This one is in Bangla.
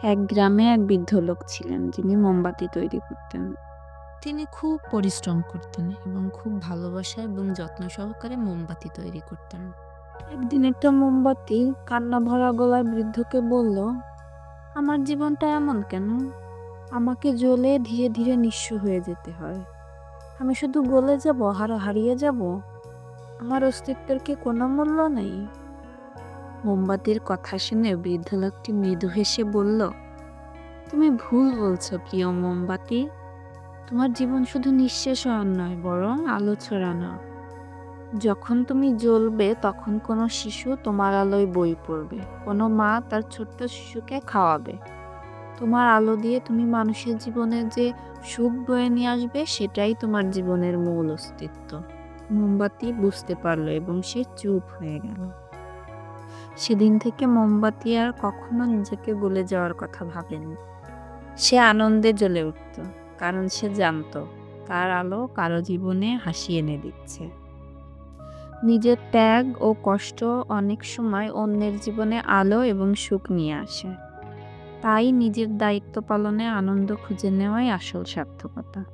এক গ্রামে এক বৃদ্ধ লোক ছিলেন যিনি মোমবাতি তৈরি করতেন। তিনি খুব পরিশ্রম করতেন এবং খুব ভালোবাসা এবং যত্ন সহকারে মোমবাতি তৈরি করতেন। একদিন একটা মোমবাতি কান্না ভরা গলায় বৃদ্ধকে বলল, আমার জীবনটা এমন কেন? আমাকে জ্বলে ধীরে ধীরে নিঃস্ব হয়ে যেতে হয়। আমি শুধু গলে যাব, হারিয়ে যাব। আমার অস্তিত্বের কি কোনো মূল্য নেই? মোমবাতির কথা শুনে বৃদ্ধ লোকটি মৃদু হেসে বলল, তুমি ভুল বলছো প্রিয় মোমবাতি। তোমার জীবন শুধু নিঃশেষ হওয়ার নয়, বরং আলো ছড়ানো। যখন তুমি জ্বলবে তখন কোনো শিশু তোমার আলোয় বই পড়বে, কোনো মা তার ছোট্ট শিশুকে খাওয়াবে। তোমার আলো দিয়ে তুমি মানুষের জীবনে যে সুখ বয়ে নিয়ে আসবে, সেটাই তোমার জীবনের মূল অস্তিত্ব। মোমবাতি বুঝতে পারলো এবং সে চুপ হয়ে গেল। সেদিন থেকে মোমবাতি আর কখনো নিজেকে গলে যাওয়ার কথা ভাবেনি। সে আনন্দে জ্বলে উঠত, কারণ সে জানতো তার আলো কারো জীবনে হাসি এনে দিচ্ছে। নিজের ত্যাগ ও কষ্ট অনেক সময় অন্যের জীবনে আলো এবং সুখ নিয়ে আসে। তাই নিজের দায়িত্ব পালনে আনন্দ খুঁজে নেওয়াই আসল সার্থকতা।